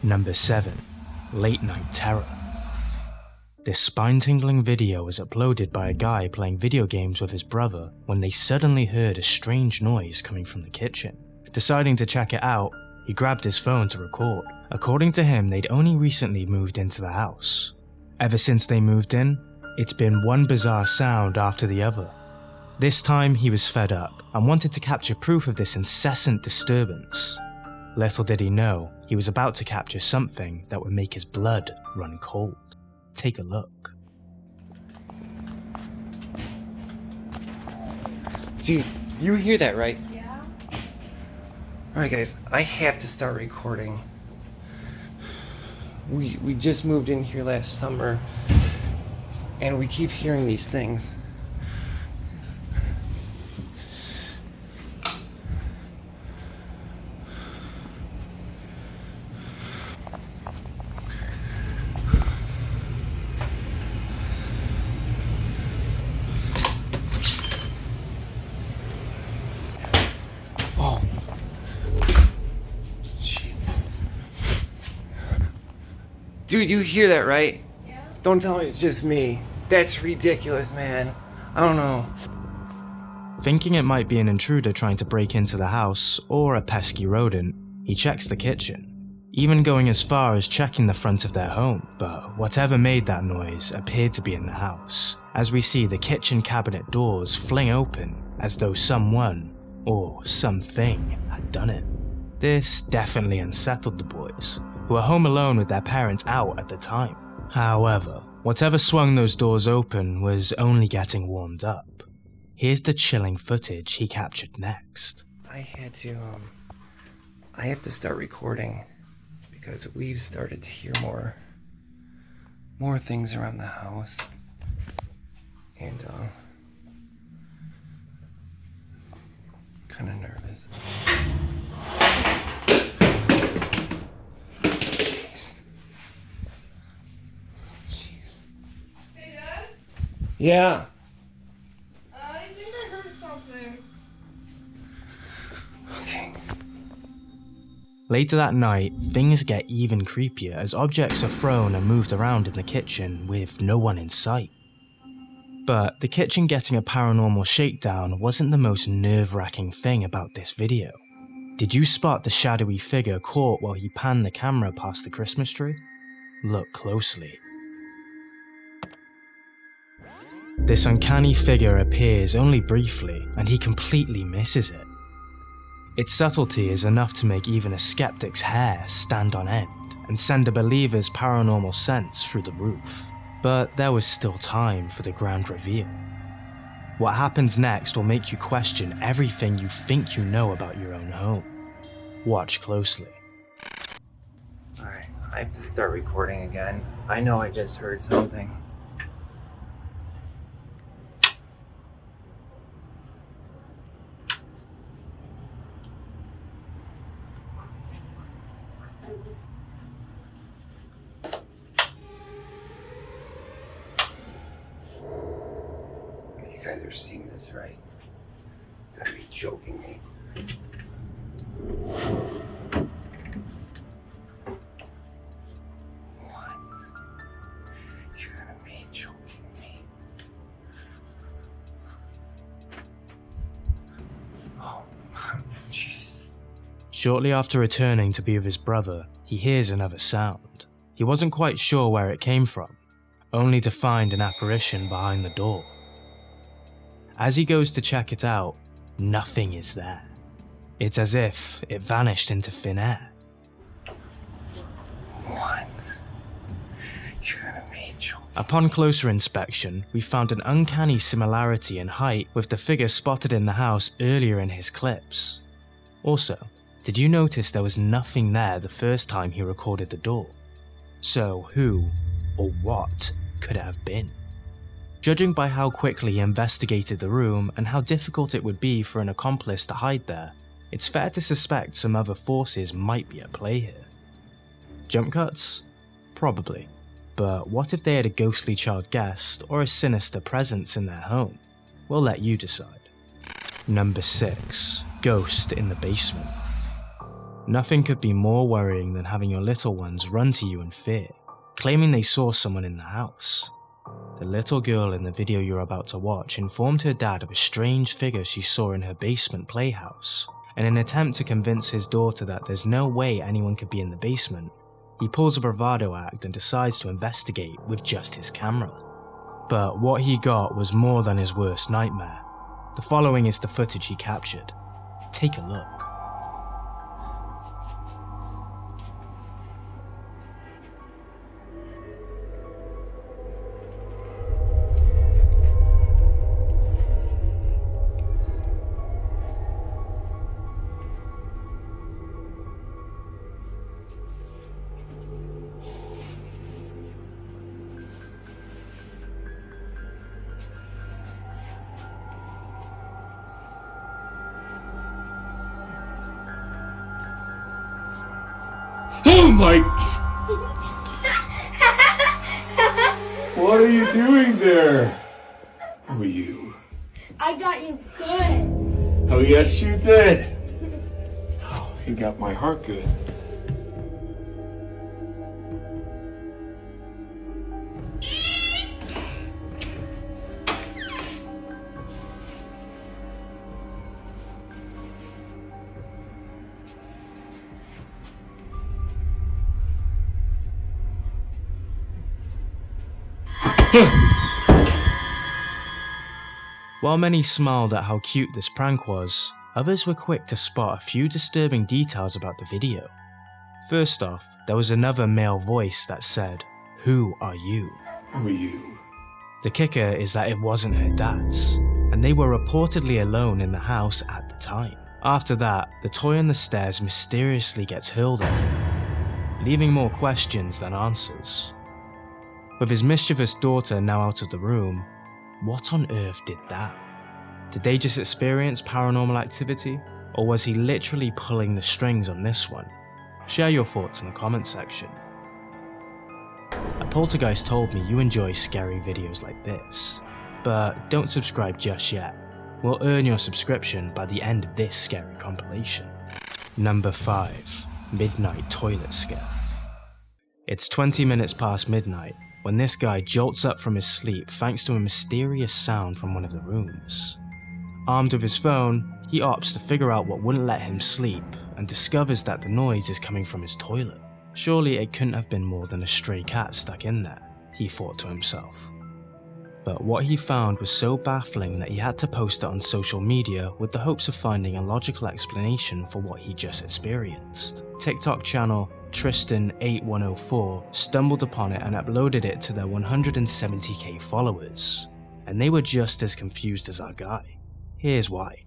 Number 7. Late Night Terror. This spine-tingling video was uploaded by a guy playing video games with his brother when they suddenly heard a strange noise coming from the kitchen. Deciding to check it out, he grabbed his phone to record. According to him, they'd only recently moved into the house. Ever since they moved in, it's been one bizarre sound after the other. This time he was fed up and wanted to capture proof of this incessant disturbance. Little did he know, he was about to capture something that would make his blood run cold. Take a look. Dude, you hear that, right? Yeah. Alright guys, I have to start recording. We just moved in here last summer and we keep hearing these things. Oh. Shit. Dude, you hear that, right? Yeah. Don't tell me it's just me. That's ridiculous, man. I don't know. Thinking it might be an intruder trying to break into the house or a pesky rodent, he checks the kitchen, even going as far as checking the front of their home. But whatever made that noise appeared to be in the house, as we see the kitchen cabinet doors fling open as though someone or something had done it. This definitely unsettled the boys, who were home alone with their parents out at the time. However, whatever swung those doors open was only getting warmed up. Here's the chilling footage he captured next. I have to start recording because we've started to hear more things around the house. And kind of nervous. Hey, Dad? Yeah. I think I heard something. Okay. Later that night, things get even creepier as objects are thrown and moved around in the kitchen with no one in sight. But the kitchen getting a paranormal shakedown wasn't the most nerve-wracking thing about this video. Did you spot the shadowy figure caught while he panned the camera past the Christmas tree? Look closely. This uncanny figure appears only briefly, and he completely misses it. Its subtlety is enough to make even a skeptic's hair stand on end and send a believer's paranormal sense through the roof. But there was still time for the grand reveal. What happens next will make you question everything you think you know about your own home. Watch closely. Alright, I have to start recording again. I know I just heard something. You guys are seeing this, right? You gotta be joking me. What? You gotta be joking me. Oh, jeez. Shortly after returning to be with his brother, he hears another sound. He wasn't quite sure where it came from, only to find an apparition behind the door. As he goes to check it out, nothing is there. It's as if it vanished into thin air. What? You're gonna be joking. Upon closer inspection, we found an uncanny similarity in height with the figure spotted in the house earlier in his clips. Also, did you notice there was nothing there the first time he recorded the door? So who or what could it have been? Judging by how quickly he investigated the room and how difficult it would be for an accomplice to hide there, it's fair to suspect some other forces might be at play here. Jump cuts? Probably. But what if they had a ghostly child guest or a sinister presence in their home? We'll let you decide. Number 6. Ghost in the basement. Nothing could be more worrying than having your little ones run to you in fear, claiming they saw someone in the house. The little girl in the video you're about to watch informed her dad of a strange figure she saw in her basement playhouse. In an attempt to convince his daughter that there's no way anyone could be in the basement, he pulls a bravado act and decides to investigate with just his camera. But what he got was more than his worst nightmare. The following is the footage he captured. Take a look. Oh my! What are you doing there? Who are you? I got you good. Oh yes you did. Oh, you got my heart good. While many smiled at how cute this prank was, others were quick to spot a few disturbing details about the video. First off, there was another male voice that said, "Who are you?" Who are you? The kicker is that it wasn't her dad's, and they were reportedly alone in the house at the time. After that, the toy on the stairs mysteriously gets hurled at him, leaving more questions than answers. With his mischievous daughter now out of the room, what on earth did that? Did they just experience paranormal activity, or was he literally pulling the strings on this one? Share your thoughts in the comment section. A poltergeist told me you enjoy scary videos like this, but don't subscribe just yet. We'll earn your subscription by the end of this scary compilation. Number 5. Midnight Toilet Scare. It's 20 minutes past midnight when this guy jolts up from his sleep thanks to a mysterious sound from one of the rooms. Armed with his phone, he opts to figure out what wouldn't let him sleep and discovers that the noise is coming from his toilet. Surely it couldn't have been more than a stray cat stuck in there, he thought to himself. But what he found was so baffling that he had to post it on social media with the hopes of finding a logical explanation for what he just experienced. TikTok channel Tristan8104 stumbled upon it and uploaded it to their 170k followers, and they were just as confused as our guy. Here's why.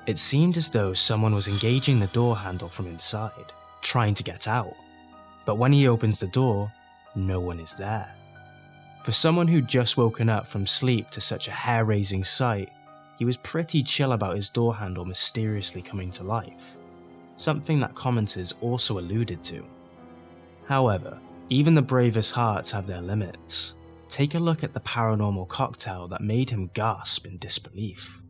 It seemed as though someone was engaging the door handle from inside, trying to get out. But when he opens the door, no one is there. For someone who'd just woken up from sleep to such a hair-raising sight, he was pretty chill about his door handle mysteriously coming to life, something that commenters also alluded to. However, even the bravest hearts have their limits. Take a look at the paranormal cocktail that made him gasp in disbelief.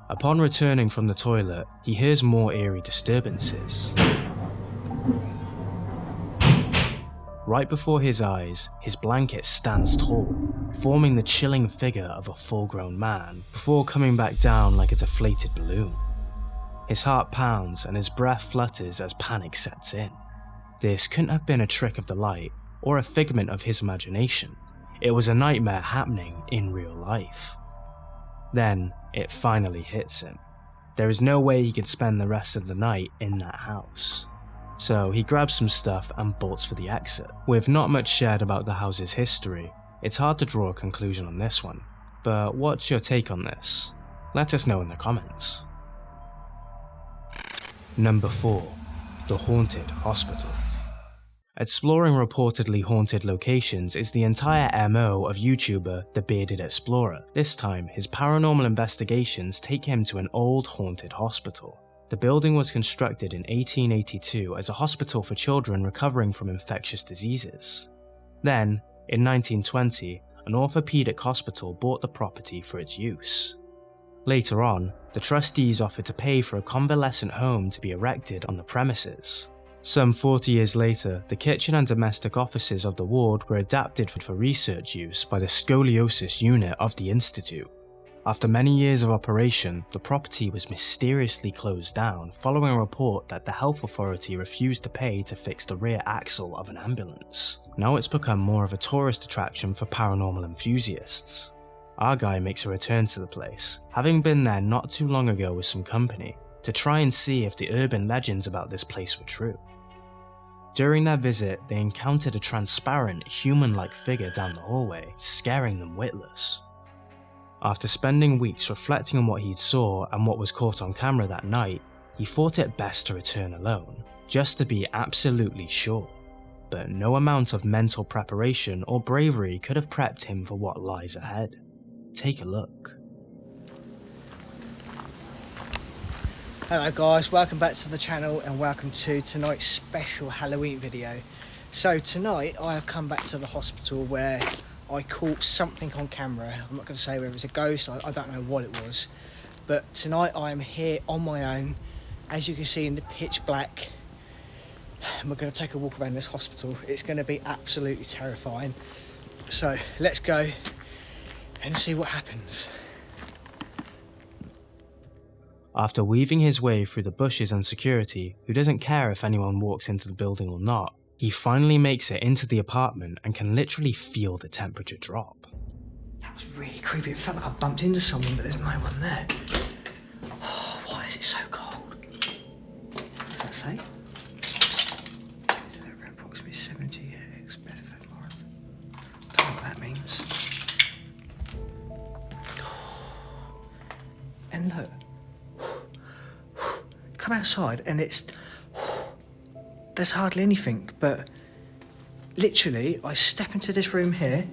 Upon returning from the toilet, he hears more eerie disturbances. Right before his eyes, his blanket stands tall, forming the chilling figure of a full-grown man, before coming back down like a deflated balloon. His heart pounds and his breath flutters as panic sets in. This couldn't have been a trick of the light or a figment of his imagination. It was a nightmare happening in real life. Then, it finally hits him. There is no way he could spend the rest of the night in that house. So he grabs some stuff and bolts for the exit. With not much shared about the house's history, it's hard to draw a conclusion on this one. But what's your take on this? Let us know in the comments. Number 4. The Haunted Hospital. Exploring reportedly haunted locations is the entire MO of YouTuber The Bearded Explorer. This time, his paranormal investigations take him to an old haunted hospital. The building was constructed in 1882 as a hospital for children recovering from infectious diseases. Then, in 1920, an orthopedic hospital bought the property for its use. Later on, the trustees offered to pay for a convalescent home to be erected on the premises. Some 40 years later, the kitchen and domestic offices of the ward were adapted for research use by the scoliosis unit of the institute. After many years of operation, the property was mysteriously closed down following a report that the health authority refused to pay to fix the rear axle of an ambulance. Now it's become more of a tourist attraction for paranormal enthusiasts. Our guy makes a return to the place, having been there not too long ago with some company, to try and see if the urban legends about this place were true. During their visit, they encountered a transparent, human-like figure down the hallway, scaring them witless. After spending weeks reflecting on what he saw and what was caught on camera that night, he thought it best to return alone, just to be absolutely sure. But no amount of mental preparation or bravery could have prepped him for what lies ahead. Take a look. Hello guys, welcome back to the channel and welcome to tonight's special Halloween video. So tonight I have come back to the hospital where I caught something on camera. I'm not going to say whether it was a ghost, I don't know what it was. But tonight I am here on my own, as you can see in the pitch black. And we're going to take a walk around this hospital. It's going to be absolutely terrifying. So let's go and see what happens. After weaving his way through the bushes and security, who doesn't care if anyone walks into the building or not, he finally makes it into the apartment and can literally feel the temperature drop. That was really creepy. It felt like I bumped into someone, but there's no one there. Oh, why is it so cold? What does that say? Approximately 70 X Bedford Morris. Don't know what that means. And look. Come outside and there's hardly anything, but literally I step into this room here,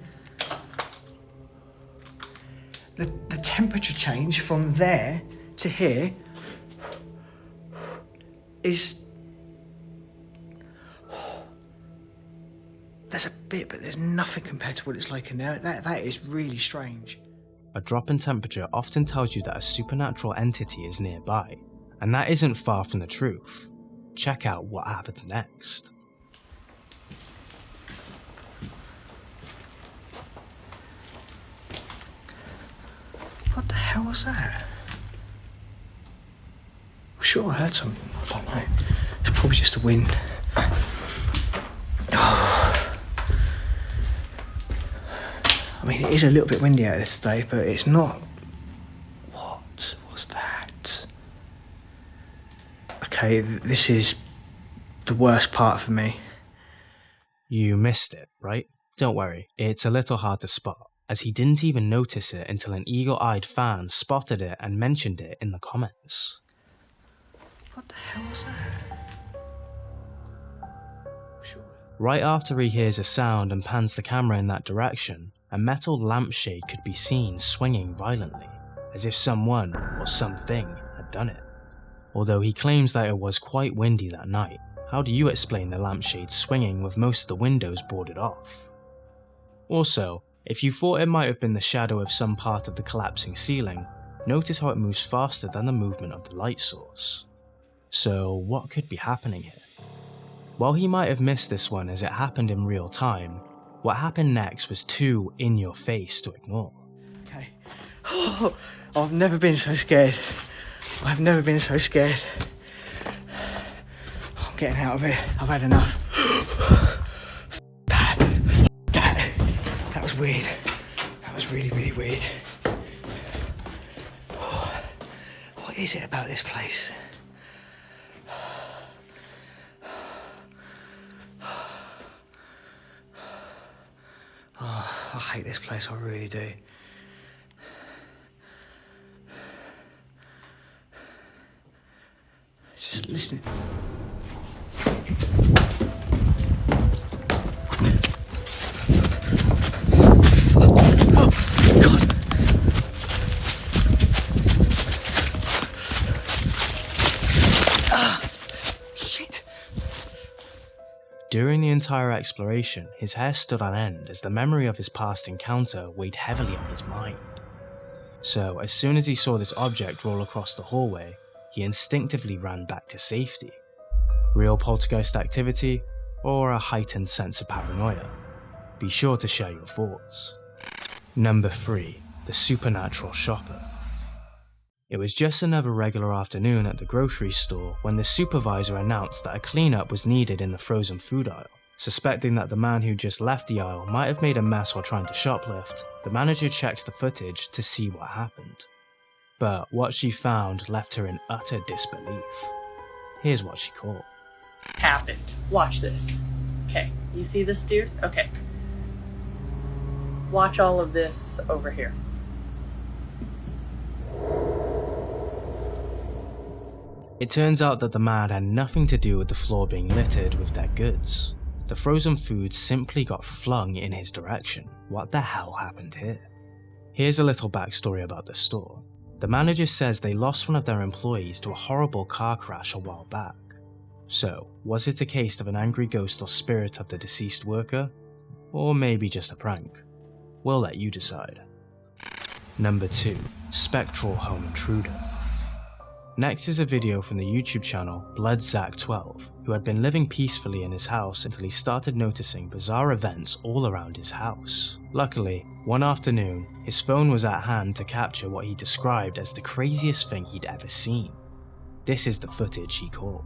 the temperature change from there to here is, there's a bit, but there's nothing compared to what it's like in there. That is really strange. A drop in temperature often tells you that a supernatural entity is nearby. And that isn't far from the truth. Check out what happens next. What the hell was that? I'm sure I heard something, I don't know. It's probably just the wind. Oh. I mean, it is a little bit windy out there today, but it's not. What was that? Okay, this is the worst part for me. You missed it, right? Don't worry, it's a little hard to spot. as he didn't even notice it until an eagle-eyed fan spotted it and mentioned it in the comments. What the hell was that? Sure. Right after he hears a sound and pans the camera in that direction, a metal lampshade could be seen swinging violently, as if someone or something had done it. Although he claims that it was quite windy that night, how do you explain the lampshade swinging with most of the windows boarded off? Also, if you thought it might have been the shadow of some part of the collapsing ceiling, notice how it moves faster than the movement of the light source. So what could be happening here? While he might have missed this one as it happened in real time, what happened next was too in your face to ignore. Okay. Oh, I've never been so scared. I've never been so scared. I'm getting out of here. I've had enough. That was weird. That was really, really weird. What is it about this place? Oh, I hate this place, I really do. Just listen. Oh, God. Shit. During the entire exploration, his hair stood on end as the memory of his past encounter weighed heavily on his mind. So, as soon as he saw this object roll across the hallway, he instinctively ran back to safety. Real poltergeist activity, or a heightened sense of paranoia? Be sure to share your thoughts. Number 3. The Supernatural Shopper. It was just another regular afternoon at the grocery store when the supervisor announced that a cleanup was needed in the frozen food aisle. Suspecting that the man who just left the aisle might have made a mess while trying to shoplift, the manager checks the footage to see what happened. But what she found left her in utter disbelief. Here's what she caught. Happened. Watch this. Okay, you see this dude? Okay. Watch all of this over here. It turns out that the man had nothing to do with the floor being littered with their goods. The frozen food simply got flung in his direction. What the hell happened here? Here's a little backstory about the store. The manager says they lost one of their employees to a horrible car crash a while back. So, was it a case of an angry ghost or spirit of the deceased worker? Or maybe just a prank? We'll let you decide. Number 2. Spectral Home Intruder. Next is a video from the YouTube channel BloodZack12, who had been living peacefully in his house until he started noticing bizarre events all around his house. Luckily, one afternoon, his phone was at hand to capture what he described as the craziest thing he'd ever seen. This is the footage he caught.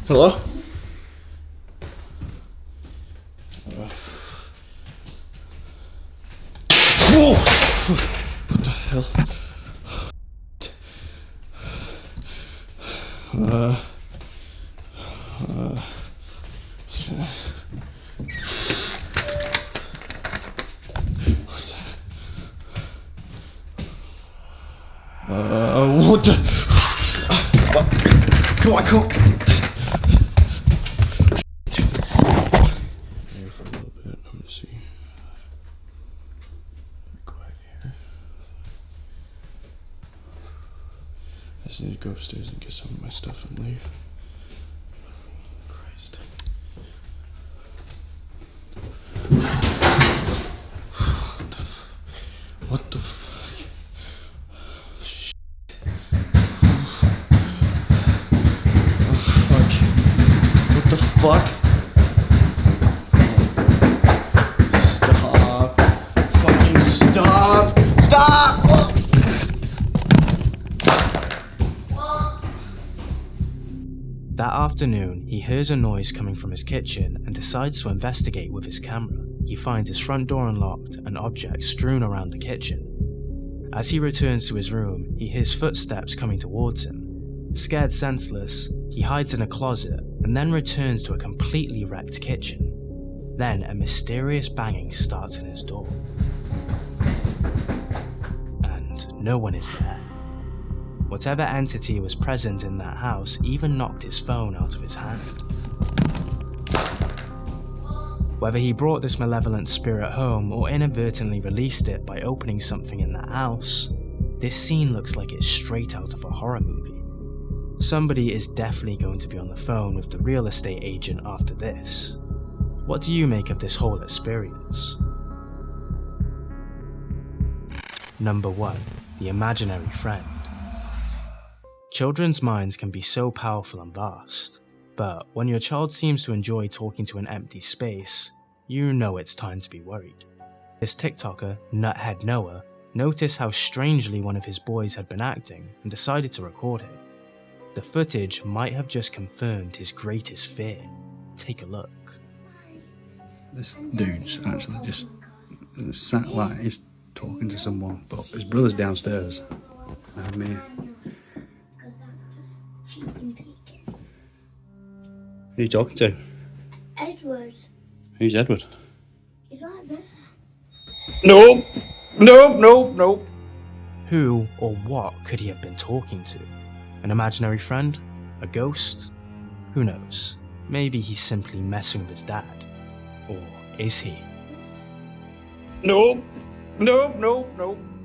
Hello? Whoa! What the hell? What the? Come on, come on. Here for a little bit. I'm gonna see. Quiet here. I just need to go upstairs and get some of my stuff and leave. Christ. What the fuck? Shit. Oh fuck. What the fuck? Stop. Fucking stop. Stop! That afternoon, he hears a noise coming from his kitchen and decides to investigate with his camera. He finds his front door unlocked and objects strewn around the kitchen. As he returns to his room, he hears footsteps coming towards him. Scared senseless, he hides in a closet and then returns to a completely wrecked kitchen. Then a mysterious banging starts in his door. And no one is there. Whatever entity was present in that house even knocked his phone out of his hand. Whether he brought this malevolent spirit home or inadvertently released it by opening something in that house, this scene looks like it's straight out of a horror movie. Somebody is definitely going to be on the phone with the real estate agent after this. What do you make of this whole experience? Number 1. The imaginary friend. Children's minds can be so powerful and vast, but when your child seems to enjoy talking to an empty space, you know it's time to be worried. This TikToker, Nuthead Noah, noticed how strangely one of his boys had been acting and decided to record it. The footage might have just confirmed his greatest fear. Take a look. This dude's actually just sat like he's talking to someone, but his brother's downstairs. Me. Who are you talking to? Edward. Who's Edward? He's right there. Nope! Nope, nope, nope. Who or what could he have been talking to? An imaginary friend? A ghost? Who knows? Maybe he's simply messing with his dad. Or is he? Nope, nope, nope, nope.